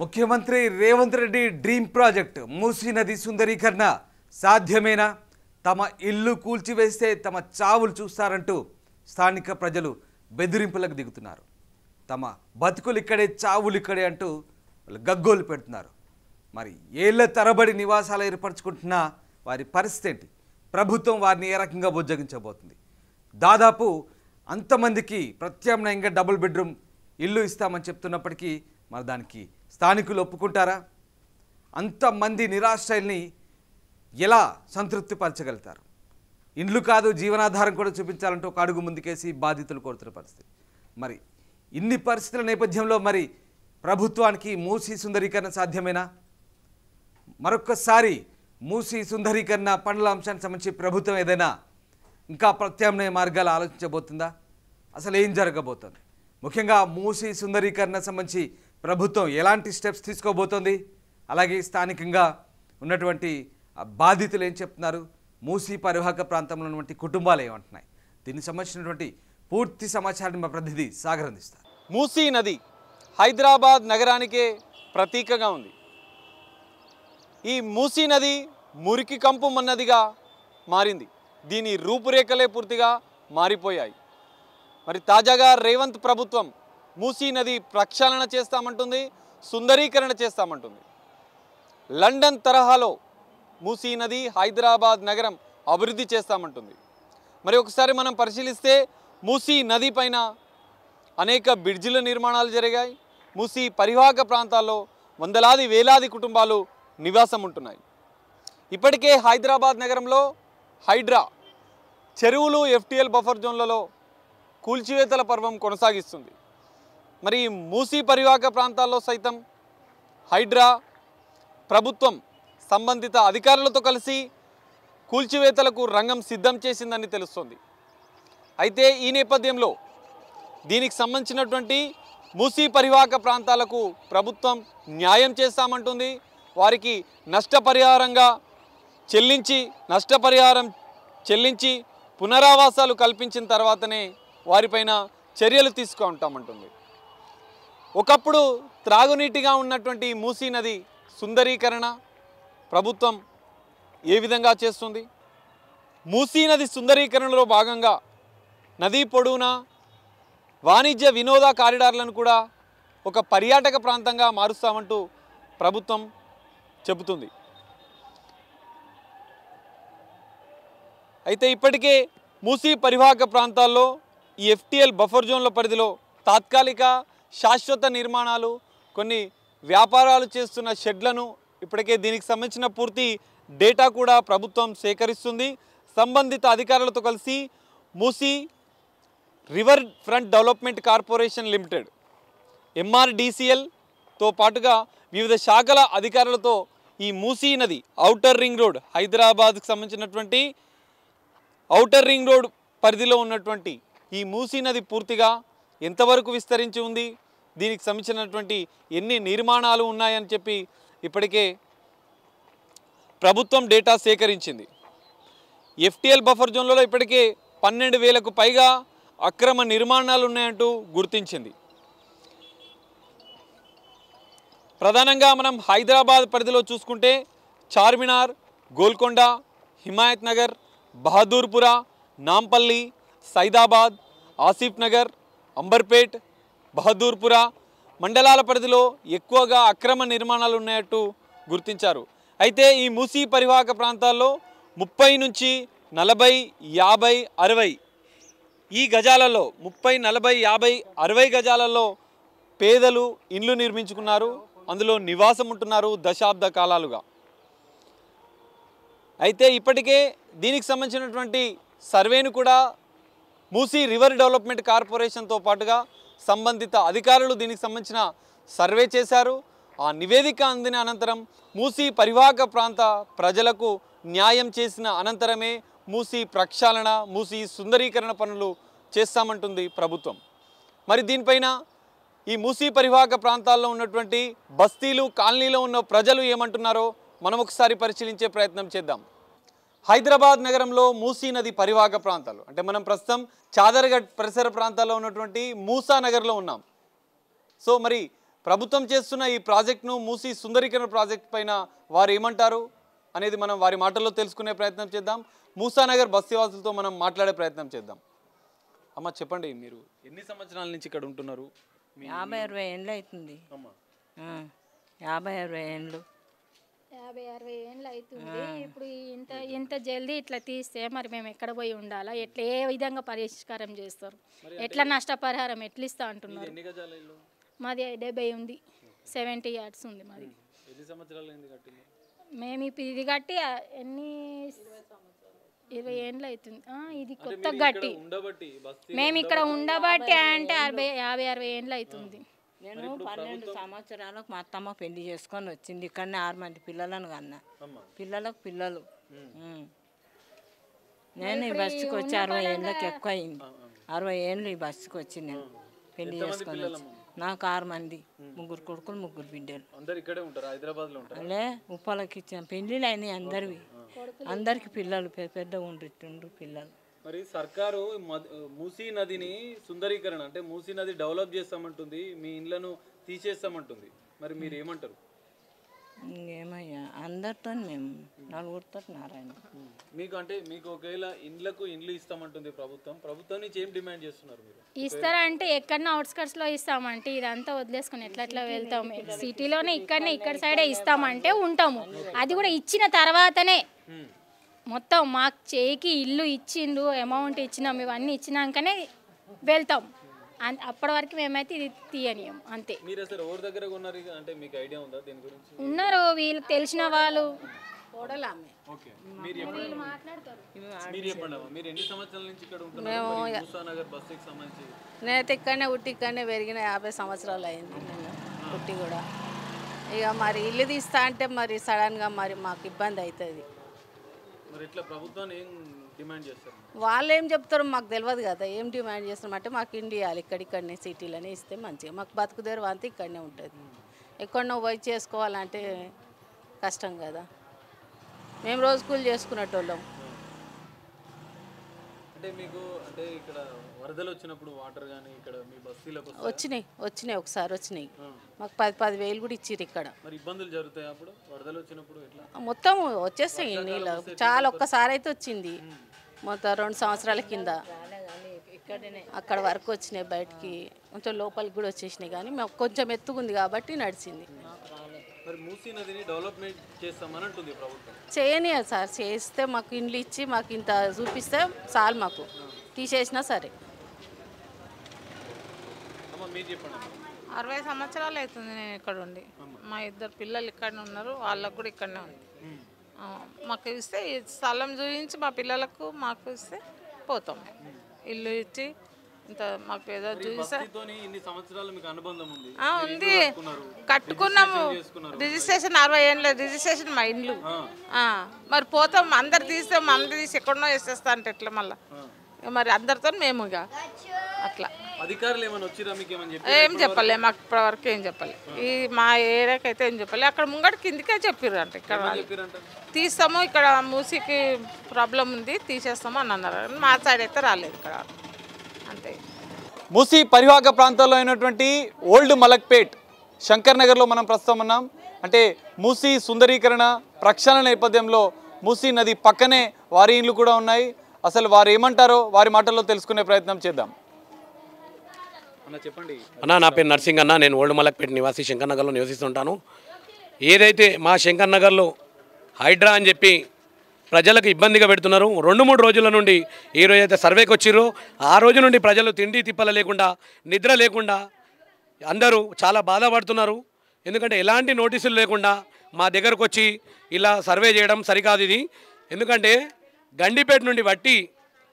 ముఖ్యమంత్రి Revanth Reddy dream project Musi నది సుందరీకరణ సాధ్యమేనా? తమ ఇల్లు కూల్చివేస్తే తమ చావులు చూస్తారంటూ స్థానిక ప్రజలు బెదిరింపులకు దిగుతున్నారు. తమ బతుకులు ఇక్కడే, చావులు ఇక్కడే అంటూ గగ్గోలు పెడుతున్నారు. మరి ఏళ్ల తరబడి నివాసాలు ఏర్పరచుకుంటున్న వారి పరిస్థితి ఏంటి? ప్రభుత్వం వారిని ఏ రకంగా బుజ్జగించబోతుంది? దాదాపు అంతమందికి ప్రత్యామ్నాయంగా డబుల్ బెడ్రూమ్ ఇల్లు ఇస్తామని చెప్తున్నప్పటికీ మరి దానికి స్థానికులు ఒప్పుకుంటారా? అంతమంది నిరాశ్రయుల్ని ఎలా సంతృప్తిపరచగలుగుతారు? ఇండ్లు కాదు, జీవనాధారం కూడా చూపించాలంటూ ఒక అడుగు ముందుకేసి బాధితులు కోరుతున్న పరిస్థితి. మరి ఇన్ని పరిస్థితుల నేపథ్యంలో మరి ప్రభుత్వానికి మూసీ సుందరీకరణ సాధ్యమేనా? మరొక్కసారి మూసీ సుందరీకరణ పనుల అంశానికి సంబంధించి ప్రభుత్వం ఏదైనా ఇంకా ప్రత్యామ్నాయ మార్గాలు ఆలోచించబోతుందా? అసలు ఏం జరగబోతుంది? ముఖ్యంగా మూసీ సుందరీకరణ సంబంధించి ప్రభుత్వం ఎలాంటి స్టెప్స్ తీసుకోబోతోంది? అలాగే స్థానికంగా ఉన్నటువంటి బాధితులు ఏం చెప్తున్నారు? మూసీ పరివాహక ప్రాంతంలో ఉన్నటువంటి కుటుంబాలు ఏమంటున్నాయి? దీనికి సంబంధించినటువంటి పూర్తి సమాచారాన్ని మా ప్రతినిధి సాగర్ అందిస్తారు. మూసీ నది హైదరాబాద్ నగరానికే ప్రతీకగా ఉంది. ఈ మూసీ నది మురికి కంపు మన్నదిగా మారింది. దీని రూపురేఖలే పూర్తిగా మారిపోయాయి. మరి తాజాగా రేవంత్ ప్రభుత్వం మూసీ నది ప్రక్షాళన చేస్తామంటుంది, సుందరీకరణ చేస్తామంటుంది. లండన్ తరహాలో మూసీ నది హైదరాబాద్ నగరం అభివృద్ధి చేస్తామంటుంది. మరి ఒకసారి మనం పరిశీలిస్తే మూసీ నది పైన అనేక బ్రిడ్జిల నిర్మాణాలు జరిగాయి. మూసీ పరివాహక ప్రాంతాల్లో వందలాది వేలాది కుటుంబాలు నివాసం ఉంటున్నాయి. ఇప్పటికే హైదరాబాద్ నగరంలో హైడ్రా చెరువులు, ఎఫ్టీఎల్ బఫర్ జోన్లలో కూల్చివేతల పర్వం కొనసాగిస్తుంది. మరి మూసీ పరివాహక ప్రాంతాల్లో సైతం హైడ్రా ప్రభుత్వం సంబంధిత అధికారులతో కలిసి కూల్చివేతలకు రంగం సిద్ధం చేసిందని తెలుస్తోంది. అయితే ఈ నేపథ్యంలో దీనికి సంబంధించినటువంటి మూసీ పరివాహక ప్రాంతాలకు ప్రభుత్వం న్యాయం చేస్తామంటుంది. వారికి నష్టపరిహారం చెల్లించి పునరావాసాలు కల్పించిన తర్వాతనే వారిపైన చర్యలు తీసుకుంటామంటుంది. ఒకప్పుడు త్రాగునీటిగా ఉన్నటువంటి మూసీ నది సుందరీకరణ ప్రభుత్వం ఏ విధంగా చేస్తుంది? మూసీ నది సుందరీకరణలో భాగంగా నదీ పొడవునా వాణిజ్య వినోద కారిడార్లను కూడా ఒక పర్యాటక ప్రాంతంగా మారుస్తామంటూ ప్రభుత్వం చెబుతుంది. అయితే ఇప్పటికే మూసీ పరివాహక ప్రాంతాల్లో ఈ ఎఫ్టీఎల్ బఫర్ జోన్ల పరిధిలో తాత్కాలిక శాశ్వత నిర్మాణాలు, కొన్ని వ్యాపారాలు చేస్తున్న షెడ్లను ఇప్పటికే దీనికి సంబంధించిన పూర్తి డేటా కూడా ప్రభుత్వం సేకరిస్తుంది. సంబంధిత అధికారులతో కలిసి Musi river front development corporation limited MRDCLతో పాటుగా వివిధ శాఖల అధికారులతో ఈ మూసీ నది ఔటర్ రింగ్ రోడ్, హైదరాబాద్కి సంబంధించినటువంటి ఔటర్ రింగ్ రోడ్ పరిధిలో ఉన్నటువంటి ఈ మూసీ నది పూర్తిగా ఎంతవరకు విస్తరించి ఉంది, దీనికి సంబంధించినటువంటి ఎన్ని నిర్మాణాలు ఉన్నాయని చెప్పి ఇప్పటికే ప్రభుత్వం డేటా సేకరించింది. ఎఫ్టీఎల్ బఫర్ జోన్లలో ఇప్పటికే 12,000కు పైగా అక్రమ నిర్మాణాలు ఉన్నాయంటూ గుర్తించింది. ప్రధానంగా మనం హైదరాబాద్ పరిధిలో చూసుకుంటే చార్మినార్, గోల్కొండ, హిమాయత్ నగర్, బహదూర్పురా, నాంపల్లి, సైదాబాద్, ఆసిఫ్ నగర్, అంబర్పేట్, బహదూర్పురా మండలాల పరిధిలో ఎక్కువగా అక్రమ నిర్మాణాలు ఉన్నాయట్టు గుర్తించారు. అయితే ఈ మూసీ పరివాహక ప్రాంతాల్లో 30 నుంచి 40, 50, 60 ఈ గజాలలో 30, 40, 50, 60 గజాలలో పేదలు ఇండ్లు నిర్మించుకున్నారు. అందులో నివాసం ఉంటున్నారు దశాబ్ద కాలాలుగా. అయితే ఇప్పటికే దీనికి సంబంధించినటువంటి సర్వేను కూడా మూసీ రివర్ డెవలప్మెంట్ కార్పొరేషన్తో పాటుగా సంబంధిత అధికారులు దీనికి సంబంధించిన సర్వే చేశారు. ఆ నివేదిక అందిన అనంతరం మూసీ పరివాహక ప్రాంత ప్రజలకు న్యాయం చేసిన అనంతరమే మూసీ ప్రక్షాళన, మూసీ సుందరీకరణ పనులు చేస్తామంటుంది ప్రభుత్వం. మరి దీనిపైన ఈ మూసీ పరివాహక ప్రాంతాల్లో ఉన్నటువంటి బస్తీలు, కాలనీలో ఉన్న ప్రజలు ఏమంటున్నారో మనం ఒకసారి పరిశీలించే ప్రయత్నం చేద్దాం. హైదరాబాద్ నగరంలో మూసీ నది పరివాహక ప్రాంతాలు అంటే మనం ప్రస్తుతం చాదర్ఘట్ పరిసర ప్రాంతాల్లో ఉన్నటువంటి మూసా నగర్లో ఉన్నాం. సో మరి ప్రభుత్వం చేస్తున్న ఈ ప్రాజెక్ట్ను మూసీ సుందరీకరణ ప్రాజెక్ట్ పైన వారు ఏమంటారు అనేది మనం వారి మాటల్లో తెలుసుకునే ప్రయత్నం చేద్దాం. మూసానగర్ బస్తీవాసులతో మనం మాట్లాడే ప్రయత్నం చేద్దాం. అమ్మ చెప్పండి, మీరు ఎన్ని సంవత్సరాల నుంచి ఇక్కడ ఉంటున్నారు? 50-60 ఏళ్ళు అవుతుంది. 50-60 ఏళ్ళు 50-60 ఏళ్ళు అవుతుంది. ఇప్పుడు ఇంత జల్దీ ఇట్లా తీస్తే మరి మేము ఎక్కడ పోయి ఉండాలా? ఎట్లా ఏ విధంగా పరిష్కారం చేస్తారు? ఎట్లా నష్టపరిహారం ఎట్లా ఇస్తా అంటున్నారు? మాది 70 ఉంది, 70 yards ఉంది మాది. మేము ఇప్పుడు ఇది కట్టి ఎన్ని 20 ఏళ్ళు అవుతుంది. ఇది కొత్త గట్టి మేము ఇక్కడ ఉండబట్టి అంటే 50-60 ఏళ్ళు అవుతుంది. నేను 12 సంవత్సరాలకు మా అత్తమ్మ పెళ్లి చేసుకొని వచ్చింది. ఇక్కడనే 6 మంది పిల్లలను కన్నా, పిల్లలకు పిల్లలు. నేను ఈ బస్సుకి వచ్చి 60 ఏళ్ళకి ఎక్కువ అయింది. 60 ఏళ్ళు ఈ బస్సుకి వచ్చి నేను పెళ్లి చేసుకొని వచ్చి. నాకు 6 మంది, 3 కొడుకులు 3 బిడ్డలు. అలే ఉప్పలకి ఇచ్చిన పెళ్ళిళ్ళు అయినాయి అందరివి. అందరికి పిల్లలు పెద్ద ఉండ్రు పిల్లలు. మరి సర్కారు మూసీ నదిని సుందరీకరణ అంటే మూసీ నది డెవలప్ చేస్తామంటుంది, మీ ఇండ్లను తీసేస్తామంటుంది. మరి మీరు ఏమంటారు? ఏమయ్యా అందరితో మేము నలుగురితో నారాయణ. మీకు అంటే మీకు ఒకవేళ ఇండ్లు ఇస్తామంటుంది ప్రభుత్వం నుంచి ఏం డిమాండ్ చేస్తున్నారు మీరు? ఇస్తారంటే ఎక్కడన్నా అవుట్స్కట్స్లో ఇస్తామంటే ఇదంతా వదిలేసుకొని ఎట్లా వెళ్తాము? సిటీలోనే ఇక్కడ సైడే ఇస్తామంటే ఉంటాము. అది కూడా ఇచ్చిన తర్వాతనే మొత్తం మాకు చేయికి ఇల్లు ఇచ్చిండు, అమౌంట్ ఇచ్చినాం, ఇవన్నీ ఇచ్చినాకనే వెళ్తాం. అప్పటి వరకు మేమైతే ఇది తీయనియం అంతే. మీరు అసలు ఎవరి దగ్గర ఉన్నారు అంటే మీకు ఐడియా ఉందా దీని గురించి? ఉన్నారు వీళ్ళకి తెలిసిన వాళ్ళు. ఓకే, మీరు చెప్పండి. మీరు ఎన్ని సంవత్సరాల నుంచి ఇక్కడ ఉంటున్నారు? మూసానగర్ బస్సుకి సంబంధించి నేనైతే ఇక్కడనే ఉట్టి ఇక్కడనే పెరిగిన 50 సంవత్సరాలు అయింది నేను పుట్టి కూడా. ఇక మరి ఇల్లు తీస్తా అంటే మరి సడన్గా మరి మాకు ఇబ్బంది అవుతుంది. మరి ఇట్లా ప్రభుత్వాన్ని ఏం డిమాండ్ చేస్తారు? వాళ్ళు ఏం చెప్తారో మాకు తెలియదు కదా. ఏం డిమాండ్ చేస్తామంటే మాకు ఇండి ఇవ్వాలి, ఇక్కడనే సిటీలోనే ఇస్తే మంచిగా మాకు బతుకుదేరు అంతా ఇక్కడనే ఉంటుంది. ఎక్కడనో పోయి చేసుకోవాలంటే కష్టం కదా. మేము రోజు కూలి చేసుకునేటోళ్ళం. అంటే మీకు అంటే ఇక్కడ వరదలు వచ్చినప్పుడు వాటర్ కానీ ఇక్కడ మీ బస్తీలకు వచ్చినాయి ఒకసారి వచ్చినాయి. మాకు 10 వేలు కూడా ఇచ్చిర్రు ఇక్కడ. మరి ఇబ్బందులు జరుగుతాయి అప్పుడు వరదలు వచ్చినప్పుడు? ఎట్లా మొత్తం వచ్చేస్తాయి నీళ్ళు. చాలా ఒక్కసారి అయితే వచ్చింది మొత్తం 2 సంవత్సరాల కింద. అక్కడ వరకు వచ్చినాయి, బయటికి కొంచెం లోపలికి కూడా వచ్చేసినాయి. కానీ మాకు కొంచెం ఎత్తుకుంది కాబట్టి నడిచింది. మరి మూసీ నదిని డెవలప్మెంట్ చేస్తామని అంటుంది ప్రభుత్వం. చేయనియదు సార్, చేస్తే మాకు ఇండ్లు ఇచ్చి మాకు ఇంత చూపిస్తే చాలు, మాకు తీసేసినా సరే. 60 సంవత్సరాలు అవుతుంది నేను ఇక్కడ ఉండి. మా 2 పిల్లలు ఇక్కడనే ఉన్నారు, వాళ్ళకు కూడా ఇక్కడనే ఉంది. మాకు ఇస్తే స్థలం చూపించి మా పిల్లలకు మాకు ఇస్తే పోతాం. ఇల్లు ఇచ్చి ఇంత మాకు ఏదో చూపిస్తే ఉంది. కట్టుకున్నాము, రిజిస్ట్రేషన్ 60 ఏళ్ళ రిజిస్ట్రేషన్ మా ఇండ్లు. మరి పోతాం, అందరు తీస్తే మంది తీసి ఎక్కడనో వేసేస్తా అంటే ఎట్లా మళ్ళీ? మరి అందరితో మేము ఇక అట్లా ఏం చెప్పలే మాకు ఇప్పటివరకు ఏం చెప్పలే. ఈ మా ఏరియాకి అయితే ఏం చెప్పలే. అక్కడ ముంగట కిందికే చెప్పారు అంటే ఇక్కడ తీస్తాము, ఇక్కడ మూసీకి ప్రాబ్లం ఉంది తీసేస్తాము అని అన్నారు. మా సైడ్ అయితే రాలేదు ఇక్కడ అంతే. మూసీ పరివాహక ప్రాంతాల్లో అయినటువంటి ఓల్డ్ మలక్పేట్ శంకర్ నగర్లో మనం ప్రస్తుతం ఉన్నాం. అంటే మూసీ సుందరీకరణ ప్రక్షాళన నేపథ్యంలో మూసీ నది పక్కనే వారి ఇండ్లు కూడా ఉన్నాయి. అసలు వారు ఏమంటారో వారి మాటల్లో తెలుసుకునే ప్రయత్నం చేద్దాం. చెప్పండి అన్న, నా పేరు నర్సింగ్ అన్న. నేను ఓల్డ్ మలక్పేట నివాసి, శంకర్ నగర్లో నివసిస్తుంటాను. ఏదైతే మా శంకర్ నగర్లో హైడ్రా అని చెప్పి ప్రజలకు ఇబ్బందిగా పెడుతున్నారు, 2-3 రోజుల నుండి ఏ రోజైతే సర్వేకి వచ్చిర్రో ఆ రోజు నుండి ప్రజలు తిండి తిప్పల లేకుండా, నిద్ర లేకుండా అందరూ చాలా బాధపడుతున్నారు. ఎందుకంటే ఎలాంటి నోటీసులు లేకుండా మా దగ్గరకు వచ్చి ఇలా సర్వే చేయడం సరికాదు ఇది. ఎందుకంటే గండిపేట నుండి బట్టి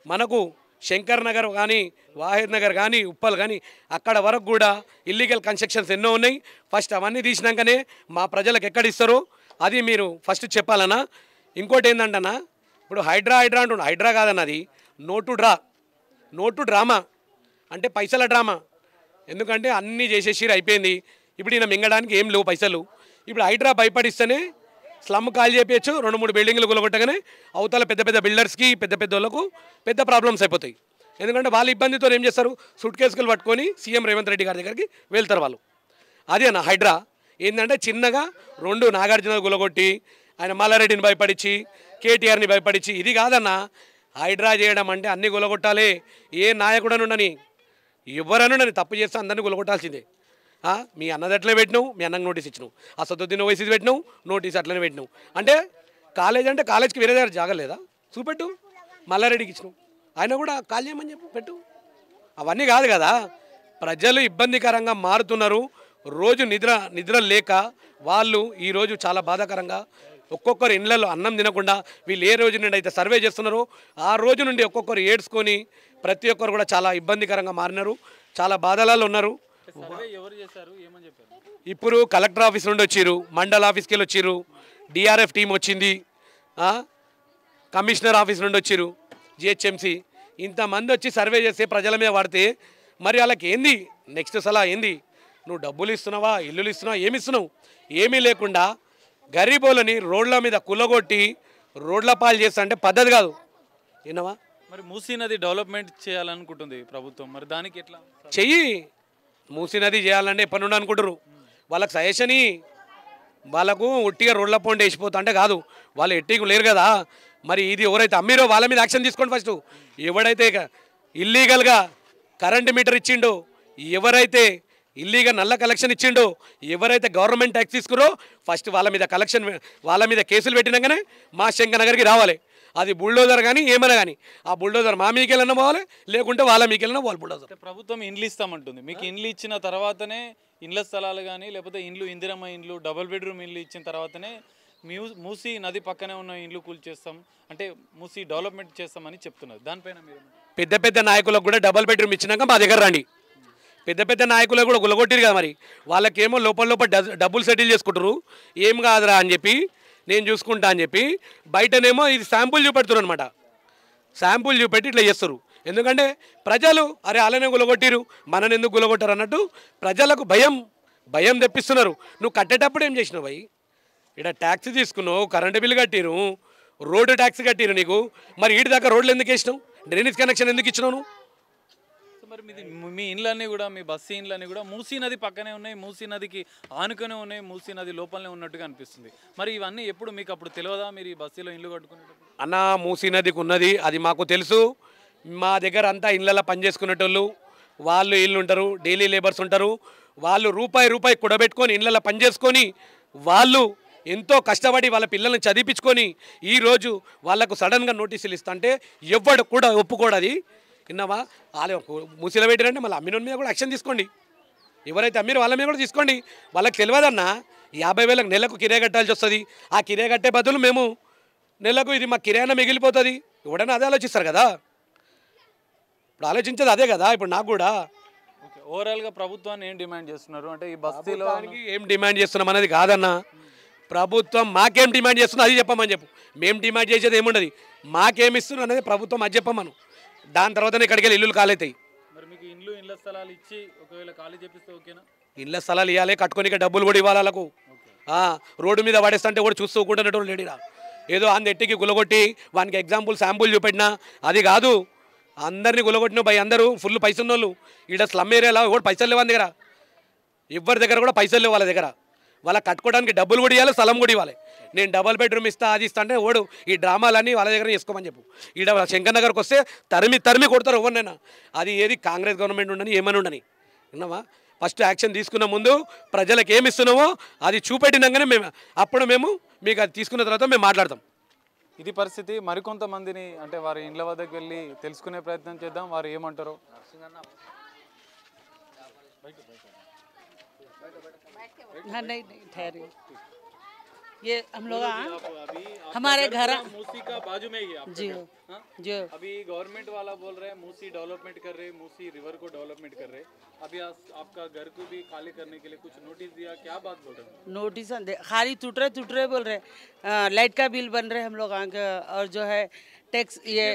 మనకు శంకర్ నగర్ కానీ, వాహిద్ నగర్ కానీ, ఉప్పల్ కానీ అక్కడ వరకు కూడా ఇల్లీగల్ కన్స్ట్రక్షన్స్ ఎన్నో ఉన్నాయి. ఫస్ట్ అవన్నీ తీసినాకనే మా ప్రజలకు ఎక్కడిస్తారో అది మీరు ఫస్ట్ చెప్పాలన్నా. ఇంకోటి ఏంటంటన్నా, ఇప్పుడు హైడ్రా అంటున్నా, హైడ్రా కాదన్నది నో టు డ్రామా అంటే పైసల డ్రామా. ఎందుకంటే అన్నీ చేసేసి అయిపోయింది. ఇప్పుడు ఈయన మింగడానికి ఏం లేవు పైసలు. ఇప్పుడు హైడ్రా భయపడిస్తేనే స్లమ్ కాల్ చేయొచ్చు, 2-3 బిల్డింగ్లు కూలగొట్టగానే అవతల పెద్ద బిల్డర్స్కి పెద్ద వాళ్ళకు పెద్ద ప్రాబ్లమ్స్ అయిపోతాయి. ఎందుకంటే వాళ్ళ ఇబ్బందితో ఏం చేస్తారు, సూట్ కేసులు పట్టుకొని సీఎం రేవంత్ రెడ్డి గారి దగ్గరికి వెళ్తారు వాళ్ళు. అదే అన్న హైడ్రా ఏంటంటే చిన్నగా 2 నాగార్జున గులగొట్టి ఆయన మల్లారెడ్డిని భయపడించి కేటీఆర్ని భయపడించి ఇది కాదన్న హైడ్రా చేయడం అంటే అన్ని గులగొట్టాలి. ఏ నాయకుడని ఉండని ఎవరనుండని తప్పు చేస్తే అందరినీ గులగొట్టాల్సిందే. మీ అన్నది అట్లనే పెట్టినావు, మీ అన్నకు నోటీస్ ఇచ్చినావు, అసదుద్దీన్ ఓవైసీ పెట్టినావు, నోటీస్ అట్లనే పెట్టినావు. అంటే కాలేజ్ అంటే కాలేజ్కి వేరే దగ్గర జాగలేదా చూపెట్టు, మల్లారెడ్డికి ఇచ్చినావు, ఆయన కూడా కాల్ చేయమని చెప్పు పెట్టు. అవన్నీ కాదు కదా, ప్రజలు ఇబ్బందికరంగా మారుతున్నారు. రోజు నిద్ర లేక వాళ్ళు ఈరోజు చాలా బాధాకరంగా ఒక్కొక్కరు ఇళ్లలో అన్నం తినకుండా వీళ్ళు ఏ రోజు నుండి అయితే సర్వే చేస్తున్నారో ఆ రోజు నుండి ఒక్కొక్కరు ఏడ్చుకొని ప్రతి ఒక్కరు కూడా చాలా ఇబ్బందికరంగా మారినారు, చాలా బాధలలో ఉన్నారు. ఇప్పుడు కలెక్టర్ ఆఫీస్ నుండి వచ్చిర్రు, మండల ఆఫీస్కి వెళ్ళి వచ్చిర్రు, డిఆర్ఎఫ్ టీం వచ్చింది, కమిషనర్ ఆఫీస్ నుండి వచ్చిర్రు, జిహెచ్ఎంసీ ఇంతమంది వచ్చి సర్వే చేస్తే ప్రజల మీద పడితే మరి వాళ్ళకి ఏంది నెక్స్ట్ సలహా ఏంది? నువ్వు డబ్బులు ఇస్తున్నావా, ఇల్లులు ఇస్తున్నావా, ఏమి ఇస్తున్నావు? ఏమీ లేకుండా గరీబోలని రోడ్ల మీద కుల్లగొట్టి రోడ్ల పాలు చేస్తా అంటే పద్ధతి కాదు. విన్నావా? మరి మూసీ నది డెవలప్మెంట్ చేయాలనుకుంటుంది ప్రభుత్వం, మరి దానికి ఎట్లా చెయ్యి? మూసీ నది చేయాలంటే ఎప్పటి నుండి అనుకుంటారు? వాళ్ళకి సజెషన్ వాళ్ళకు ఒట్టిగా రోడ్ల పోండి వేసిపోతా అంటే కాదు, వాళ్ళు ఎట్టిగా లేరు కదా. మరి ఇది ఎవరైతే అమ్మిరో వాళ్ళ మీద యాక్షన్ తీసుకోండి. ఫస్ట్ ఎవడైతే ఇల్లీగల్గా కరెంట్ మీటర్ ఇచ్చిండో, ఎవరైతే ఇల్లీగల్ నల్ల కలెక్షన్ ఇచ్చిండో, ఎవరైతే గవర్నమెంట్ ట్యాక్స్ తీసుకురో ఫస్ట్ వాళ్ళ మీద కేసులు పెట్టినాకనే మా శంకర్నగర్కి రావాలి. అది బుల్డోజర్ కానీ ఏమైనా కానీ ఆ బుల్డోజర్ మా మీకెళ్ళినా పోవాలి, లేకుంటే వాళ్ళ మీకెళ్ళినా వాళ్ళు బుల్డోజర్. ప్రభుత్వం ఇండ్లు ఇస్తామంటుంది, మీకు ఇండ్లు ఇచ్చిన తర్వాతనే ఇండ్ల స్థలాలు కానీ లేకపోతే ఇండ్లు ఇందిరమ్మ ఇండ్లు డబుల్ బెడ్రూమ్ ఇండ్లు ఇచ్చిన తర్వాతనే మూసీ నది పక్కనే ఉన్న ఇండ్లు కూల్చేస్తాం అంటే మూసీ డెవలప్మెంట్ చేస్తామని చెప్తున్నారు. దానిపైన మీరు పెద్ద నాయకులకు కూడా డబుల్ బెడ్రూమ్ ఇచ్చినాక మా దగ్గర రండి. పెద్ద నాయకులకు కూడా గులగొట్టిరు కదా, మరి వాళ్ళకేమో లోపల డబ్బులు సెటిల్ చేసుకుంటారు. ఏం కాదురా అని చెప్పి నేను చూసుకుంటా అని చెప్పి బయటనేమో ఇది శాంపుల్ చూపెడుతున్నారు అనమాట. శాంపుల్ చూపెట్టి ఇట్లా చేస్తారు. ఎందుకంటే ప్రజలు అరే అలానే గులగొట్టిరు మనని ఎందుకు గులగొట్టారు అన్నట్టు ప్రజలకు భయం తెప్పిస్తున్నారు. నువ్వు కట్టేటప్పుడు ఏం చేసినావు భయ్? ఇక్కడ ట్యాక్స్ తీసుకున్నావు, కరెంటు బిల్లు కట్టిరు, రోడ్డు ట్యాక్స్ కట్టిరు నీకు, మరి వీటి దాకా రోడ్లు ఎందుకు వేసినావు? డ్రైనేజ్ కనెక్షన్ ఎందుకు ఇచ్చినావు నువ్వు? మరి మీ ఇండ్లన్నీ కూడా మీ బస్సు ఇండ్లన్నీ కూడా మూసీ నది పక్కనే ఉన్నాయి, మూసీ నదికి ఆనుకునే ఉన్నాయి, మూసీ నది లోపలనే ఉన్నట్టుగా అనిపిస్తుంది. మరి ఇవన్నీ ఎప్పుడు మీకు అప్పుడు తెలియదా మీరు ఈ బస్సులో ఇల్లు కట్టుకునేటప్పుడు? అన్న మూసీ నదికి ఉన్నది అది మాకు తెలుసు. మా దగ్గర అంతా ఇళ్ళల్లో పనిచేసుకునేటోళ్ళు వాళ్ళు ఇల్లు ఉంటారు, డైలీ లేబర్స్ ఉంటారు. వాళ్ళు రూపాయి కూడబెట్టుకొని ఇళ్ళల్లో పనిచేసుకొని వాళ్ళు ఎంతో కష్టపడి వాళ్ళ పిల్లల్ని చదివించుకొని ఈరోజు వాళ్ళకు సడన్గా నోటీసులు ఇస్తా అంటే ఎవడు కూడా ఒప్పుకోడది. విన్నావా? వాళ్ళు మూసీలో పెట్టిరంటే మళ్ళీ అమ్మిన మీద కూడా యాక్షన్ తీసుకోండి. ఎవరైతే అమ్మిరో వాళ్ళ మీద కూడా తీసుకోండి. వాళ్ళకి తెలియదన్నా 50,000 నెలకు కిరాయి కట్టాల్సి వస్తుంది. ఆ కిరాయి కట్టే బదులు మేము నెలకు ఇది మా కిరాయినా మిగిలిపోతుంది. ఎవడైనా అదే ఆలోచిస్తారు కదా. ఇప్పుడు ఆలోచించేది అదే కదా. ఇప్పుడు నాకు కూడా ఓవరాల్గా ప్రభుత్వాన్ని ఏం డిమాండ్ చేస్తున్నారు అంటే ఈ బస్తీలో ఏం డిమాండ్ చేస్తున్నాం అనేది కాదన్నా. ప్రభుత్వం మాకేం డిమాండ్ చేస్తుందో అది చెప్పమని చెప్పు. మేము డిమాండ్ చేసేది ఏముండదు. మాకేమి ఇస్తున్నారు అనేది ప్రభుత్వం అది చెప్పమను. దాని తర్వాతనే ఇక్కడికి వెళ్ళి ఇల్లులు ఖాళీ అవుతాయి. మరి మీకు ఇళ్ళ స్థలాలు ఇచ్చి ఒకవేళ ఖాళీ చేపిస్తే ఓకేనా? ఇళ్ళ స్థలాలు ఇవ్వాలి, కట్టుకొని డబ్బులు కూడా ఇవ్వాలి వాళ్ళకు. రోడ్డు మీద పడేస్తుంటే కూడా చూస్తూ కూడానట్టు లేడీరా. ఏదో అంద ఎట్టికి గులగొట్టి వానికి ఎగ్జాంపుల్ శాంపుల్ చూపెట్టినా అది కాదు. అందరినీ గులగొట్టిన భయ అందరూ ఫుల్ పైసలు వాళ్ళు. ఇక్కడ స్లమ్ ఏరియాలో కూడా పైసలు లేవు దగ్గర, ఎవరి దగ్గర కూడా పైసలు లేవు వాళ్ళ దగ్గర. వాళ్ళకి కట్టుకోవడానికి డబ్బులు కూడా ఇవ్వాలి, స్థలం కూడా ఇవ్వాలి. నేను డబల్ బెడ్రూమ్ ఇస్తా అది ఇస్తా అంటే ఓడు ఈ డ్రామాలన్నీ వాళ్ళ దగ్గర చేసుకోమని చెప్పు. ఇక్కడ శంకర్నగర్కి వస్తే తరిమి కొడతారు ఎవరినైనా. అది ఏది కాంగ్రెస్ గవర్నమెంట్ ఉండని ఏమని ఉండని. విన్నావా? ఫస్ట్ యాక్షన్ తీసుకున్న ముందు ప్రజలకు ఏమి ఇస్తున్నామో అది చూపెట్టినాకనే మేము మీకు అది తీసుకున్న తర్వాత మేము మాట్లాడతాం. ఇది పరిస్థితి. మరికొంతమందిని అంటే వారి ఇండ్ల వద్దకు వెళ్ళి తెలుసుకునే ప్రయత్నం చేద్దాం, వారు ఏమంటారో. नहीं ठहरे ये हम लोग हमारे घर मूसी का बाजू में ही है जी जी। अभी गवर्नमेंट वाला बोल रहे हैं मूसी डेवलपमेंट कर रहे हैं, मूसी रिवर को डेवलपमेंट कर रहे हैं. अभी आपका घर को भी खाली करने के लिए कुछ नोटिस दिया, क्या बात बोल रहे हैं? नोटिस खाली टूट रहे बोल रहे. लाइट का बिल बन रहे हम लोग और जो है टैक्स ये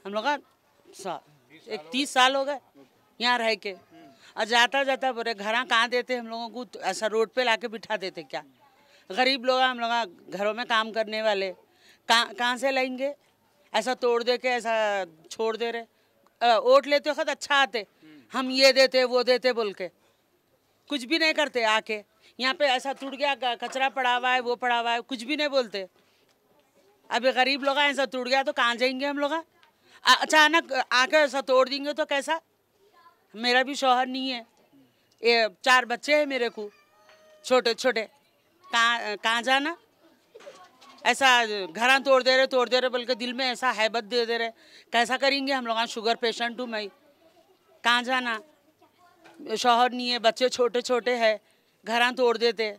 हम लोग 30 साल हो गए यहाँ रह के. और जाता बोले घर कहाँ देते हम लोगों को, ऐसा रोड पे लाके बिठा देते क्या? गरीब लोग हम लोग घरों में काम करने वाले कहाँ से लाएंगे? ऐसा तोड़ दे के ऐसा छोड़ दे रहे. वोट लेते वक्त अच्छा आते, हम ये देते वो देते बोल के. कुछ भी नहीं करते आके। यहाँ पे ऐसा टूट गया, कचरा पड़ा हुआ है, वो पड़ा हुआ है, कुछ भी नहीं बोलते। अभी गरीब लोग ऐसा टूट गया तो कहाँ जाएंगे हम लोग? अचानक आके ऐसा तोड़ देंगे तो कैसा? मेरा भी शौहर नहीं है, ये 4 बच्चे हैं मेरे को छोटे छोटे, कहाँ जाना? ऐसा घर तोड़ दे रहे बल्कि दिल में ऐसा हैबत दे रहे, कैसा करेंगे हम लोग? शुगर पेशेंट हूँ मैं, कहाँ जाना? शौहर नहीं है, बच्चे छोटे छोटे हैं, घर तोड़ देते।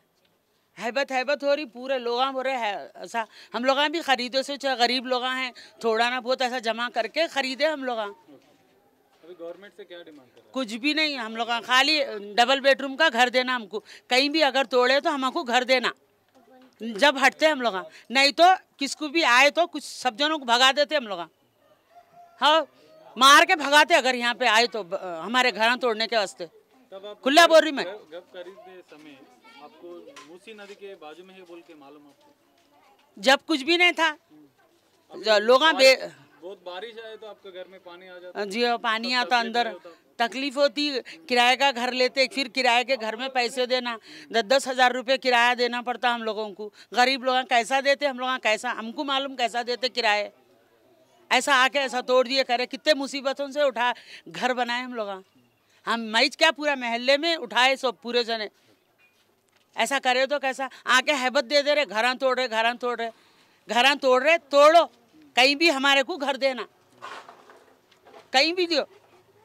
हैबत हो रही, पूरे लोग हो रहे हैं ऐसा। हम लोग भी खरीदे से, गरीब लोग हैं, थोड़ा ना बहुत ऐसा जमा करके खरीदे हम लोग। अभी गवर्नमेंट से क्या डिमांड कर रहे हैं? कुछ भी नहीं, हम लोग खाली डबल बेडरूम का घर देना हमको। कहीं भी अगर तोड़े तो हमको घर देना, जब हटते हम लोग। नहीं तो किसको भी आए तो कुछ सब जनों को भगा देते हम लोग। हाँ, मार के भगाते अगर यहाँ पे आए तो हमारे घर तोड़ने के वास्ते। खुला बोल रही मैं। खरीदते समय आपको मूसी नदी के बाजू में है बोल के मालूम आपको? जब कुछ भी नहीं था, लोग बहुत बारिश आए तो आपके घर में पानी आ जाता? जी पानी आता अंदर, तकलीफ होती। किराए का घर लेते, फिर किराए के घर में पैसे देना, 10-10 हज़ार रुपये किराया देना पड़ता हम लोगों को। गरीब लोग कैसा देते हम लोग? कैसा हमको मालूम कैसा देते किराए? ऐसा आके ऐसा तोड़ दिए करे। कितने मुसीबतों से उठा घर बनाए हम लोग। हम मैच क्या पूरा महल्ले में उठाए सब पूरे जने। ऐसा करे तो कैसा? आके हैबत दे रहे, घर तोड़ रहे, तोड़ो, कहीं भी हमारे को घर देना, कहीं भी दो,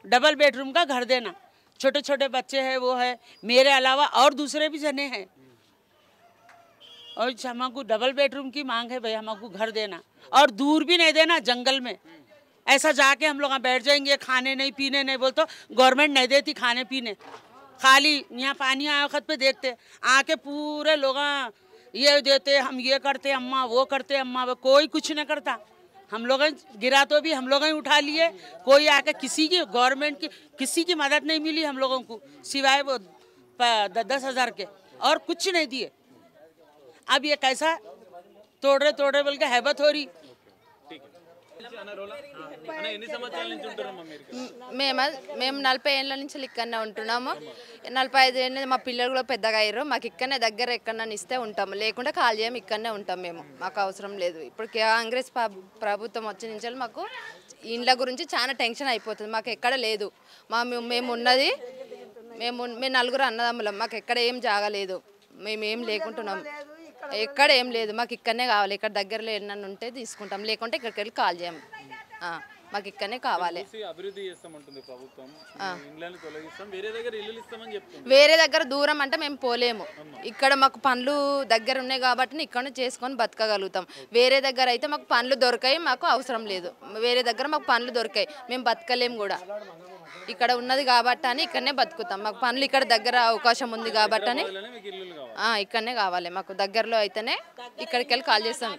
डबल बेडरूम का घर देना। छोटे छोटे बच्चे हैं, वो है, मेरे अलावा और दूसरे भी जने हैं। और हमको डबल बेडरूम की मांग है भाई, हमको घर देना। और दूर भी नहीं देना, जंगल में ऐसा जाके हम लोग बैठ जाएंगे, खाने नहीं पीने नहीं। बोलते गवर्नमेंट नहीं देती खाने पीने, खाली यहाँ पानी आया वक्त पे देखते आके पूरे लोग ये देते, हम ये करते अम्मा, वो करते अम्मा, वो कोई कुछ नहीं करता। हम लोग गिरा तो भी हम लोग ही उठा लिए। कोई आके किसी की गवर्नमेंट की किसी की मदद नहीं मिली हम लोगों को, सिवाय वो 10 हज़ार के, और कुछ नहीं दिए। अब ये कैसा तोड़ रहे बोल के हैबत हो रही। మేము 40 ఏళ్ళ నుంచి ఇక్కడనే ఉంటున్నాము. 45 ఏళ్ళ మా పిల్లలు కూడా పెద్దగా అయ్యారు. మాకు ఇక్కడనే దగ్గర ఎక్కడన్నా ఇస్తే ఉంటాము, లేకుంటే కాల్ చేయం, ఇక్కడనే ఉంటాం మేము. మాకు అవసరం లేదు. ఇప్పుడు కాంగ్రెస్ ప్రభుత్వం వచ్చిన నుంచి మాకు ఇండ్ల గురించి చాలా టెన్షన్ అయిపోతుంది. మాకు ఎక్కడ లేదు. మేము ఉన్నది మేము 4 అన్నదమ్ములం. మాకు ఎక్కడ ఏం జాగలేదు, మేమేం లేకుంటున్నాం, ఎక్కడ ఏం లేదు. మాకు ఇక్కడనే కావాలి. ఇక్కడ దగ్గరలో ఏమన్నా ఉంటే తీసుకుంటాం, లేకుంటే ఇక్కడికి వెళ్ళి కాల్ చేయం. మాకు ఇక్కడనే కావాలి. వేరే దగ్గర దూరం అంటే మేము పోలేము. ఇక్కడ మాకు పనులు దగ్గర ఉన్నాయి కాబట్టి ఇక్కడ చేసుకొని బతకగలుగుతాం. వేరే దగ్గర అయితే మాకు పనులు దొరకాయి, మాకు అవసరం లేదు. వేరే దగ్గర మాకు పనులు దొరికాయి, మేము బతకలేము కూడా. ఇక్కడ ఉన్నది కాబట్టి అని ఇక్కడనే బతుకుతాం. మాకు పనులు ఇక్కడ దగ్గర అవకాశం ఉంది కాబట్టి అని ఇక్కడనే కావాలి. మాకు దగ్గరలో అయితేనే ఇక్కడికి వెళ్ళి కాల్ చేస్తాం.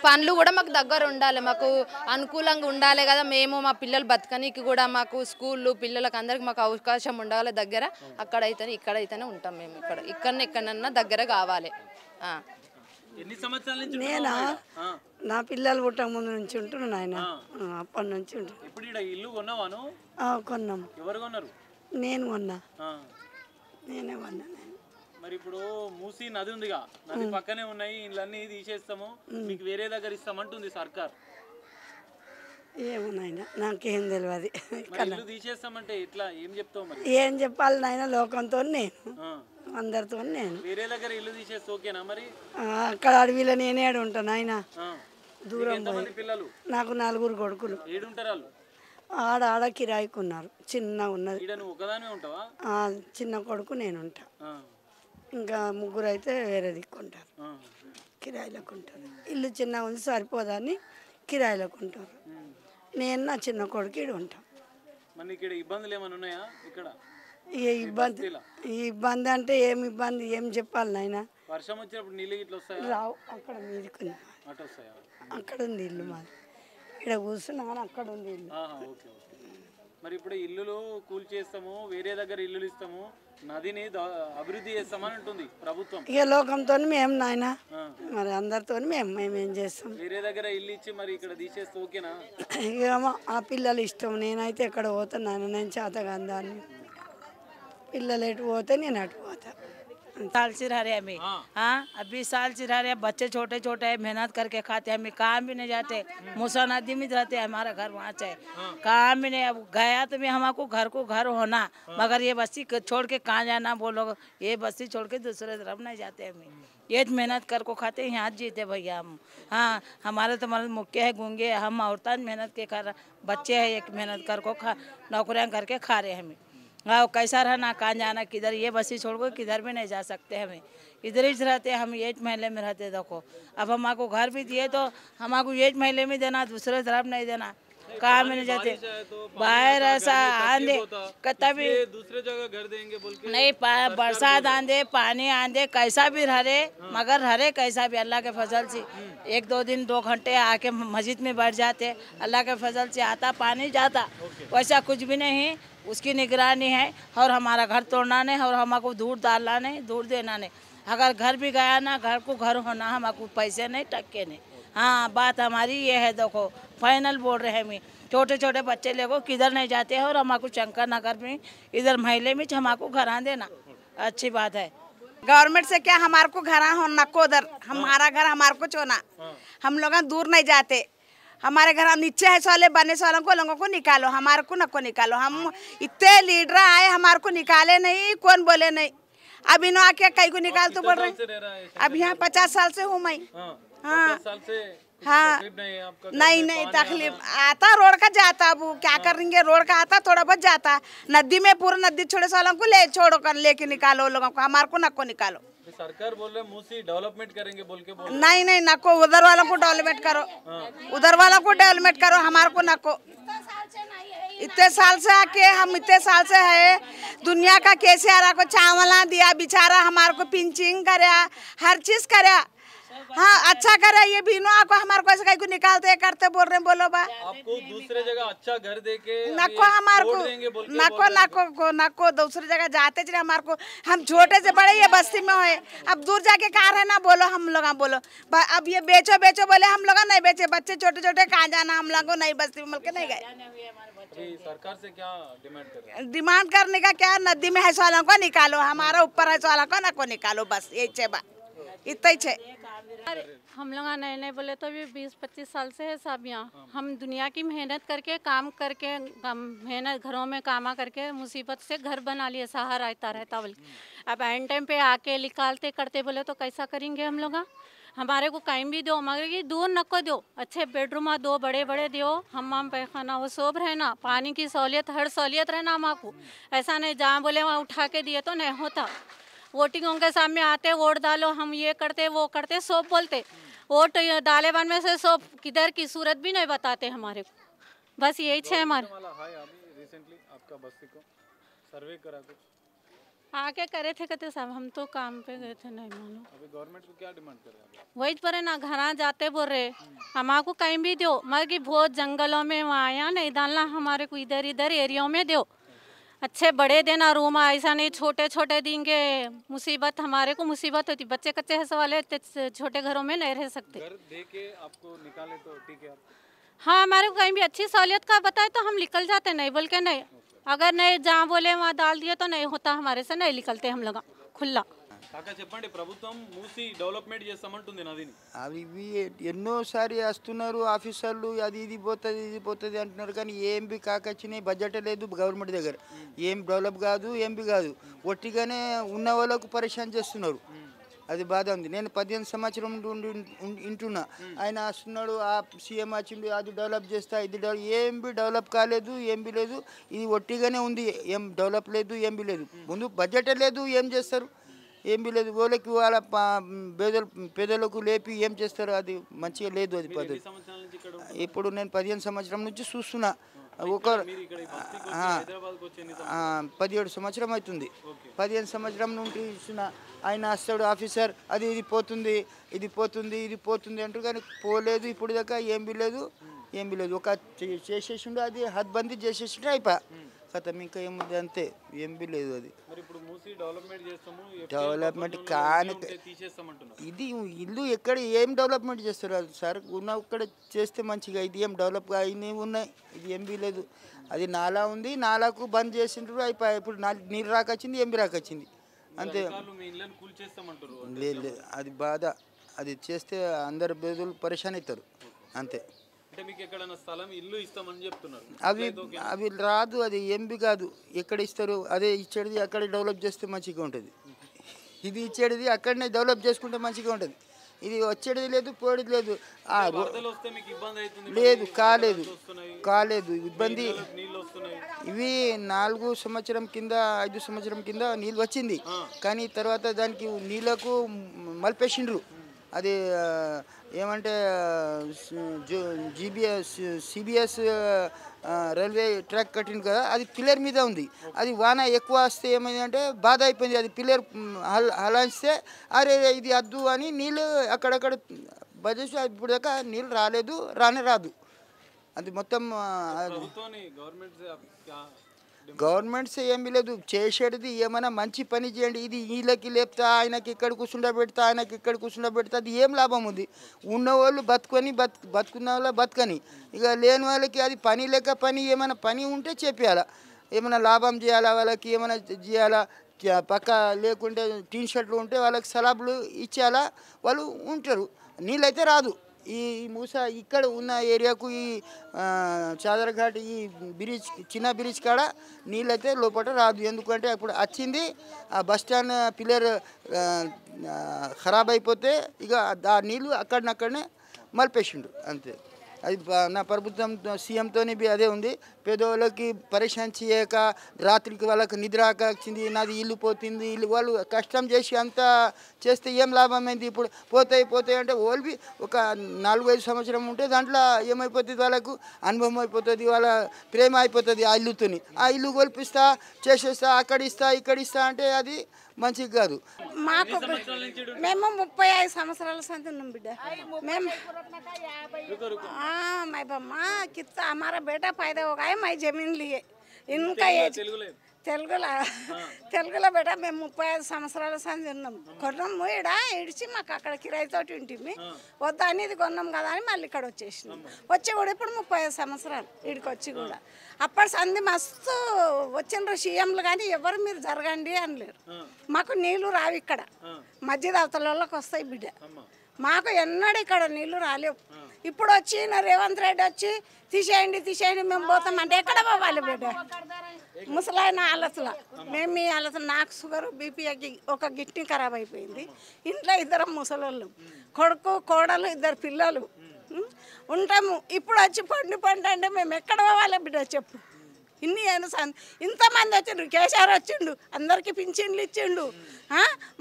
పనులు కూడా మాకు దగ్గర ఉండాలి, మాకు అనుకూలంగా ఉండాలి కదా. మేము మా పిల్లలు బతకనికి కూడా మాకు స్కూళ్ళు పిల్లలకు అందరికి మాకు అవకాశం ఉండాలి దగ్గర. అక్కడైతేనే ఇక్కడైతేనే ఉంటాం మేము. ఎక్కడన్నా దగ్గర కావాలి. నేనా నా పిల్లలు పుట్టక ముందు నుంచి ఉంటున్నాను ఆయన, అప్పటి నుంచి కొన్నాం. నేను కొన్నా, నేనే కొన్నా. మరి ఇప్పుడు మూసీ నది ఉందిగా, నది పక్కనే ఉన్నాయి, ఇళ్ళన్నీ తీసేస్తాము, మీకు వేరే దగ్గర ఇస్తామంటుంది సర్కార్. ఏమో నాయన నాకేం తెలియదు. ఇల్లు తీసేస్తామంటే ఎట్లా, ఏం చెప్తావు మరి? ఏం చెప్పాలి నాయన, లోకంతో నేను అందరితో నేను. వేరే దగ్గర ఇల్లు తీసేస్తే ఓకేనా మరి? అక్కడ అడవిలో నేనే ఉంటాను ఆయన, దూరం. పిల్లలు నాకు 4 కొడుకులు. ఏడుంటారు వాళ్ళు? ఆడ కిరాయికున్నారు, చిన్న ఉన్నది. ఉంటావా? చిన్న కొడుకు నేను ఉంటా, ఇంకా 3 అయితే వేరే దిక్కుంటారు, కిరాయిలకు ఉంటారు. ఇల్లు చిన్న ఉంది సరిపోదని కిరాయిలకు ఉంటారు. నేను నా చిన్న కొడుకు ఇక్కడ ఉంటాం. ఇబ్బందులు ఏమైనా ఉన్నాయా ఇక్కడ? ఇబ్బంది అంటే ఏం ఇబ్బంది, ఏం చెప్పాలి నాయన? వర్షం వచ్చినప్పుడు నీళ్ళు ఇట్లా వస్తాయి రావు. అక్కడ మీదికి అక్కడ ఉంది ఇల్లు మాది, ఇక్కడ కూర్చున్నా కానీ అక్కడ ఉంది ఇల్లు. మరి ఇప్పుడు ఇల్లులు కూల్ చేస్తాము, వేరే దగ్గర ఇల్లులు ఇస్తాము, నదిని అభివృద్ధి చేస్తామని అంటుంది ప్రభుత్వం. ఇక లోకంతో మేము నాయన, మరి అందరితో మేమేం చేస్తాం? వేరే దగ్గర ఇల్లు ఇచ్చి మరి ఇక్కడ తీసేస్తే ఓకేనా? ఇక ఆ పిల్లలు ఇష్టం. నేనైతే ఎక్కడ పోతాను నాయన, నేను చేతగాని దాన్ని. పిల్లలు ఎటు పోతే నేను అటు పోతా. साल से रह रहे हमें, हाँ अब 20 साल से रह रहे हैं। बच्चे छोटे छोटे है, मेहनत करके खाते हैं, हमें काम भी नहीं जाते। मूसा नदी में रहते हैं, हमारा घर वहाँ से काम भी नहीं। अब गया तो भी हमको घर होना, मगर ये बस्ती छोड़ के कहाँ जाना बोलो, ये बस्ती छोड़ के दूसरे तरफ नहीं जाते हमें। ये मेहनत कर को खाते हैं, यहाँ जीते भैया हम। हाँ हमारे तो मतलब मुक्के है गूंगे, हम औरतान मेहनत के कर, बच्चे है एक मेहनत कर को खा, नौकरियाँ करके खा रहे हमें। हाँ कैसा रहना, कहाँ जाना, किधर ये बस्ती छोड़ को किधर भी नहीं जा सकते हमें, इधर ही रहते हम, एक महल्ले में रहते। देखो अब हमको घर भी दिए तो हमको एक महल्ले में देना, दूसरे तरफ नहीं देना, कहाँ में नहीं जाते। बाहर ऐसा आंधे कभी दूसरे जगह घर देंगे बोल के नहीं, बरसात आंधे पानी आंधे कैसा भी रहे, मगर रहे कैसा भी अल्लाह के फजल से 1-2 दिन 2 घंटे आके मस्जिद में बैठ जाते, अल्लाह के फजल से आता पानी जाता, वैसा कुछ भी नहीं। उसकी निगरानी है और हमारा घर तोड़ना नहीं और हमको दूर डालना नहीं, दूर देना नहीं। अगर घर भी गया ना, घर को घर होना, हमको पैसे नहीं टक्के नहीं। हाँ बात हमारी ये है, देखो फाइनल बोल रहे हैं हम, छोटे छोटे बच्चे लेको किधर नहीं जाते हैं और हमको शंकर नगर में इधर महल्ले में हमको घर देना अच्छी बात है। गवर्नमेंट से क्या हमारे को घर होना को उधर, हमारा घर हमारे को चोना, हम लोग दूर नहीं जाते। हमारे घर नीचे है साले बने सालों को लोगों को निकालो, हमारे को नको निकालो। हम इतने लीडर आए हमारे को निकाले नहीं, कौन बोले नहीं। अब इन्हों आके कई को निकाल तो बोल रहे हैं। अब यहाँ 50 साल से हूँ मैं। हाँ हाँ नहीं तकलीफ आता, रोड का जाता, अब क्या करेंगे, रोड का आता थोड़ा बहुत जाता, नदी में पूरा नदी छोड़े सालों को ले छोड़ो कर लेके निकालो लोगों को, हमारे को नको निकालो। सरकार बोल रहे मूसी डेवलपमेंट करेंगे बोल के बोल नहीं नको, उधर वालों को डेवलपमेंट करो, उधर वालों को डेवलपमेंट करो, हमारे को नको। इतने साल से आके हम इतने साल से है, दुनिया का केसीआर को चावला दिया, बेचारा हमारे को पिंचिंग करे, हर चीज करे, हाँ अच्छा करे। ये बीनो आपको हमारे को ऐसे कहीं को निकालते करते बोल रहे हैं, बोलो बा आपको दूसरे जगह अच्छा घर देके नको, हमारे को नको दूसरी जगह जाते चले हमारे को। हम छोटे से बड़े ये बस्ती में है, अब दूर जाके कहाँ रहना बोलो, हम लोग बोलो अब ये बेचो बोले, हम लोग नहीं बेचे, बच्चे छोटे छोटे कहाँ जाना, हम लोग नहीं बस्ती में मिलके नहीं गए। सरकार से क्या डिमांड कर रहे हैं? डिमांड करने का क्या, नदी में है वालों को निकालो, हमारा ऊपर है वालों को नको निकालो, बस यही छे बा, इतना ही छे। हम लोग नए बोले तो अभी 20-25 साल से है सब यहाँ। हम दुनिया की मेहनत करके काम करके मेहनत घरों में कामा करके मुसीबत से घर बना लिए, सहारा रहता बोल। अब एंड टाइम पे आके निकालते करते बोले तो कैसा करेंगे हम लोग। हमारे को कहीं भी दो, मगर ये दूर नको दो, अच्छे बेडरूम दो, बड़े बड़े दो, हमाम पैखाना वो सब रहना, पानी की सहूलियत हर सहूलियत रहना हमारे। ऐसा नहीं जहाँ बोले वहाँ उठा के दिए तो नहीं होता। वोटिंगों के सामने आते वोट डालो, हम ये करते वो करते सब बोलते, वोट डाले बन में से सब किधर की सूरत भी नहीं बताते हमारे को। बस यही है हमारे। रिसेंटली आपका बस्ती को सर्वे करा कुछ आके करे थे कहते साहब, हम तो काम पे गए थे, नहीं मालूम। अभी गवर्नमेंट को क्या डिमांड कर रहे हैं? वही पर ना घर जाते बोल रहे हमारे कहीं भी दो, मगर कि बहुत जंगलों में वहाँ यहाँ नहीं डालना, हमारे को इधर एरिया में दो, अच्छे बड़े देना रूम, ऐसा नहीं छोटे छोटे देंगे। मुसीबत हमारे को मुसीबत होती, बच्चे कच्चे है वाले छोटे घरों में नहीं रह सकते। घर दे के आपको निकाले तो ठीक है। हाँ हमारे को कहीं भी अच्छी सहूलियत का बताए तो हम निकल जाते, नहीं बोल के नहीं, अगर नहीं जहाँ बोले वहाँ डाल दिए तो नहीं होता, हमारे से नहीं निकलते हम लोग खुला। కాకా చెప్పండి, ప్రభుత్వం మూసి డెవలప్మెంట్ చేస్తామంటుంది నదిని. అవి ఎన్నోసారి వస్తున్నారు ఆఫీసర్లు, అది ఇది పోతుంది అంటున్నారు, కానీ ఏం బి కాకొచ్చినాయి, బడ్జెట్ లేదు గవర్నమెంట్ దగ్గర, ఏం డెవలప్ కాదు, ఏం బి కాదు, ఒట్టిగానే ఉన్న వాళ్ళకు పరేషాన్ చేస్తున్నారు. అది బాధ ఉంది. నేను 15 సంవత్సరం వింటున్నా, ఆయన వస్తున్నాడు, ఆ సీఎం వచ్చిండు, అది డెవలప్ చేస్తా, ఇది ఏం బి డెవలప్ కాలేదు, ఏం బి లేదు, ఇది ఒట్టిగానే ఉంది, ఏం డెవలప్ లేదు, ఏం బి లేదు. ముందు బడ్జెట్ లేదు, ఏం చేస్తారు, ఏం బి లేదు. వాళ్ళకి వాళ్ళ పేదలకు లేపి ఏం చేస్తారు, అది మంచిగా లేదు, అది పద్ధతి. ఇప్పుడు నేను 15 సంవత్సరం నుంచి చూస్తున్నా, ఒక 17 సంవత్సరం అవుతుంది, 15 సంవత్సరం నుండి చూస్తున్నా. ఆయన వస్తాడు ఆఫీసర్, అది ఇది పోతుంది, ఇది పోతుంది, ఇది పోతుంది అంటారు, కానీ పోలేదు ఇప్పుడు దాకా, ఏం బి లేదు, ఏం బి లేదు. ఒక చేసేసిండు, అది హద్బందీ చేసేసిండు, అయిపోయా. కథం ఇంకా ఏముంది అంతే, ఏం బి లేదు. అది మరి ఇప్పుడు మూసీ డెవలప్మెంట్ చేస్తాము, డెవలప్మెంట్ కానీ ఇది ఇల్లు ఎక్కడ ఏం డెవలప్మెంట్ చేస్తారు అది సార్? ఉన్న ఒక్కడ చేస్తే మంచిగా, ఇది ఏం డెవలప్ అయినవి ఉన్నాయి, ఇది ఏం బి లేదు. అది నాలా ఉంది, నాలాకు బంద్ చేసిండ్రు అయిపోయి. ఇప్పుడు నీళ్ళు రాకొచ్చింది, ఏం బి రాకొచ్చింది అంతే. లేదు అది బాధ, అది చేస్తే అందరు బేదలు పరేషాన్ అవుతారు అంతే. అవి రాదు, అది ఎంబి కాదు. ఎక్కడ ఇస్తారు? అదే ఇచ్చేది అక్కడ డెవలప్ చేస్తే మంచిగా ఉంటుంది. ఇది ఇచ్చేది అక్కడనే డెవలప్ చేసుకుంటే మంచిగా ఉంటుంది. ఇది వచ్చేది లేదు, పోయేది లేదు. లేదు, కాలేదు ఇబ్బంది. ఇవి 4 సంవత్సరం కింద 5 సంవత్సరం కింద నీళ్ళు వచ్చింది, కానీ తర్వాత దానికి నీళ్ళకు మలిపేసిండ్రు. అది ఏమంటే సిబిఎస్ రైల్వే ట్రాక్ కట్టింది కదా, అది పిల్లర్ మీద ఉంది. అది వాన ఎక్కువ వస్తే ఏమైంది అంటే బాధ అయిపోయింది. అది పిల్లర్ హలాయిస్తే అరే ఇది అద్దు అని నీళ్ళు అక్కడక్కడ బజేసి ఇప్పుడు దాకా నీళ్ళు రాలేదు, రాదు. అది మొత్తం గవర్నమెంట్స్ ఏమీ లేదు చేసేది. ఏమైనా మంచి పని చేయండి. ఇది వీళ్ళకి లేపుతా, ఆయనకి ఇక్కడ కూర్చుండబెడతా, ఆయనకి ఇక్కడ కూర్చుండబెడతా, అది ఏం లాభం ఉంది? ఉన్నవాళ్ళు బతుకున్న వాళ్ళు బతకని, ఇక లేని వాళ్ళకి అది పని లేక పని ఏమైనా పని ఉంటే చెప్పేయాలా, ఏమైనా లాభం చేయాలా, వాళ్ళకి ఏమైనా చేయాలా. పక్క లేకుంటే టీ షర్ట్లు ఉంటే వాళ్ళకి సలాబులు ఇచ్చేయాలా, వాళ్ళు ఉంటారు. నీళ్ళైతే రాదు. ఈ మూస ఇక్కడ ఉన్న ఏరియాకు ఈ చాదరఘాట్ ఈ బ్రిడ్జ్ చిన్న బ్రిడ్జ్ కాడ నీళ్ళైతే లోపల రాదు. ఎందుకంటే ఇప్పుడు వచ్చింది ఆ బస్ స్టాండ్ పిల్లర్ ఖరాబ్ అయిపోతే ఇక ఆ నీళ్ళు అక్కడనే మలిపేసిండు అంతే. అది నా ప్రభుత్వం సీఎంతో అదే ఉంది. పేదవాళ్ళకి పరేషాన్ చేయక రాత్రికి వాళ్ళకి నిద్ర వచ్చింది, నాది ఇల్లు పోతుంది, ఇల్లు వాళ్ళు కష్టం చేసి అంతా చేస్తే ఏం లాభమైంది? ఇప్పుడు పోతాయి అంటే ఓల్వి ఒక 4-5 సంవత్సరం ఉంటే దాంట్లో ఏమైపోతుంది? వాళ్ళకు అనుభవం అయిపోతుంది, వాళ్ళ ప్రేమ అయిపోతుంది ఆ ఇల్లుతోని. ఆ ఇల్లు కోల్పిస్తా, చేసేస్తా, అక్కడ ఇస్తా అంటే అది మంచిగా కాదు. మాకు మేము 35 సంవత్సరాల సంది ఉన్నాం బిడ్డ. మేము मैं बम्मा कितना हमारा बेटा पैदा हो गया, मैं जमीन लिए इनका एज తెలుగులో బేట మేము 35 సంవత్సరాల సంది ఉన్నాం. కొన్నాము ఇడిచి మాకు అక్కడ కిరాయితోటి ఉంటుంది, వద్దా అని ఇది కొన్నాం కదా అని మళ్ళీ ఇక్కడ వచ్చేసినాం. వచ్చి కూడా ఇప్పుడు 35 సంవత్సరాలు ఇడికి వచ్చి కూడా. అప్పటి సంది మస్తు వచ్చిండ్రు సీఎంలు, కానీ ఎవరు మీరు జరగండి అనలేరు. మాకు నీళ్లు రావు ఇక్కడ, మధ్య అవతలకి వస్తాయి బిడ్డ. మాకు ఎన్నడూ ఇక్కడ నీళ్లు రాలేవు. ఇప్పుడు వచ్చి రేవంత్ రెడ్డి వచ్చి తీసేయండి మేము పోతాం అంటే ఎక్కడ పోవాలి బిడ్డ? ముసలాయన ఆలతల మేము ఈ ఆలత, నాకు షుగర్ బీపీ ఒక గిట్ని ఖరాబ్ అయిపోయింది. ఇంట్లో 2 ముసలోళ్ళు, కొడుకు కోడలు 2 పిల్లలు ఉంటాము. ఇప్పుడు వచ్చి పండు అంటే మేము ఎక్కడ పోవాలి బిడ్డ చెప్పు? ఇన్ని ఇంతమంది వచ్చిండ్రు, కేసీఆర్ వచ్చిండు, అందరికి పింఛన్లు ఇచ్చిండు,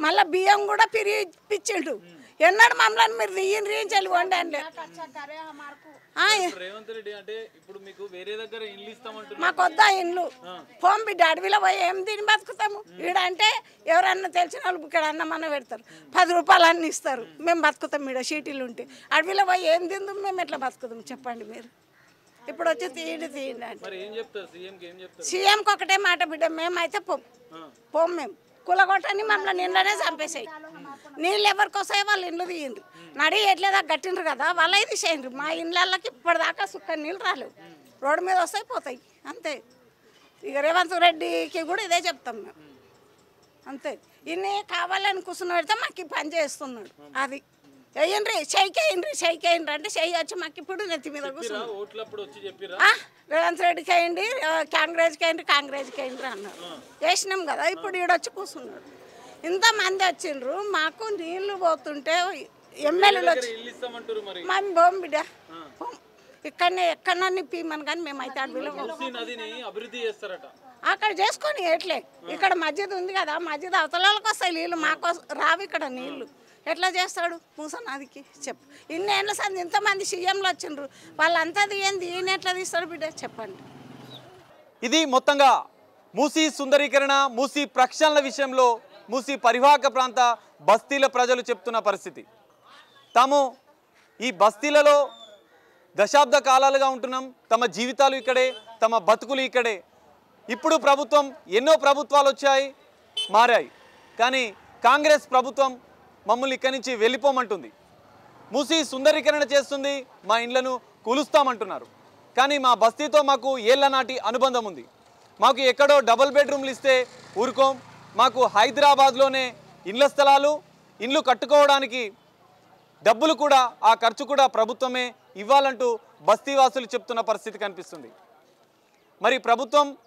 మళ్ళీ బియ్యం కూడా పిరిపించిండు. ఎన్నడు మమ్మల్ని మీరు రీయించాలి వండి మాకు వద్దా ఇండ్లు పోం బిడ్డ. అడవిలో పోయి ఏం తిని బతుకుతాము? ఈడంటే ఎవరన్నా తెలిసిన వాళ్ళు ఇక్కడ అన్నమన్న పెడతారు, 10 రూపాయలు అన్నీ ఇస్తారు, మేము బతుకుతాం ఈడ షీటీలు ఉంటే. అడవిలో పోయి ఏం తిందాం, మేము ఎట్లా బతుకుతాం చెప్పండి మీరు? ఇప్పుడు వచ్చి తీయండి అంటే సీఎంకి ఒకటే మాట బిడ్డ, మేమైతే పోం మేము కులగొట్టని మమ్మల్ని నిన్ననే చంపేసాయి. నీళ్ళు ఎవరికి వస్తాయో వాళ్ళు ఇండ్లు తీయండి, నడి ఎట్లేదా కట్టిండ్రు కదా వాళ్ళ ఇది చేయండి. మా ఇండ్లకి ఇప్పటిదాకా సుక్క నీళ్ళు రాలేవు, రోడ్డు మీద వస్తాయి పోతాయి అంతే. ఇక రేవంత్ రెడ్డికి కూడా ఇదే చెప్తాం మేము అంతే. ఇన్ని కావాలని కూర్చుని పెడితే మాకు పని చేస్తున్నాడు. అది వేయండి షైకేయండి అంటే చెయ్యి వచ్చి మాకు ఇప్పుడు నెత్తి మీద కూర్చున్నాడు. రేవంత్ రెడ్డికి వేయండి, కాంగ్రెస్కి వేయండి అన్నారు. వేసినాం కదా, ఇప్పుడు ఈడొచ్చి కూర్చున్నాడు. ఇంతమంది వచ్చిండ్రు, మాకు నీళ్లు పోతుంటే ఎమ్మెల్యేలు వచ్చి మేము పోం బిడ్డ, ఇక్కడనే ఎక్కడన్నా నిప్పిమని, కానీ మేమైతే అడవిలో అక్కడ చేసుకొని ఎట్లే. ఇక్కడ మస్జిద్ ఉంది కదా, మస్జిద్ అవతలకి వస్తాయి నీళ్ళు, మాకు రావు ఇక్కడ నీళ్ళు. ఎట్లా చేస్తాడు మూస నదికి చెప్పు? ఇన్నేళ్ళ సంది ఇంతమంది సీఎంలు వచ్చిండ్రు, వాళ్ళంతా తీయండి, ఈయన ఎట్లా తీస్తాడు బిడ్డ చెప్పండి? ఇది మొత్తంగా మూసీ సుందరీకరణ, మూసీ ప్రక్షాళన విషయంలో మూసీ పరివాహక ప్రాంత బస్తీల ప్రజలు చెప్తున్న పరిస్థితి. తాము ఈ బస్తీలలో దశాబ్ద కాలాలుగా ఉంటున్నాం, తమ జీవితాలు ఇక్కడే, తమ బతుకులు ఇక్కడే. ఇప్పుడు ప్రభుత్వం ఎన్నో ప్రభుత్వాలు వచ్చాయి, మారాయి, కానీ కాంగ్రెస్ ప్రభుత్వం మమ్మల్ని ఇక్కడి నుంచి వెళ్ళిపోమంటుంది. మూసి సుందరీకరణ చేస్తుంది, మా ఇండ్లను కూలుస్తామంటున్నారు. కానీ మా బస్తీతో మాకు ఏళ్ల నాటి అనుబంధం ఉంది. మాకు ఎక్కడో డబుల్ బెడ్రూమ్లు ఇస్తే ఊరుకోం. మాకు హైదరాబాద్లోనే ఇండ్ల స్థలాలు, ఇండ్లు కట్టుకోవడానికి డబ్బులు కూడా, ఆ ఖర్చు కూడా ప్రభుత్వమే ఇవ్వాలంటూ బస్తీవాసులు చెప్తున్న పరిస్థితి కనిపిస్తుంది. మరి ప్రభుత్వం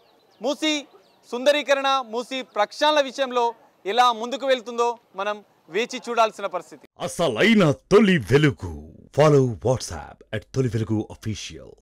మూసి సుందరీకరణ, మూసి ప్రక్షాళన విషయంలో ఎలా ముందుకు వెళ్తుందో మనం వేచి చూడాల్సిన పరిస్థితి. అసలైన తొలి వెలుగు. ఫాలో వాట్సాప్ @తొలి వెలుగు official.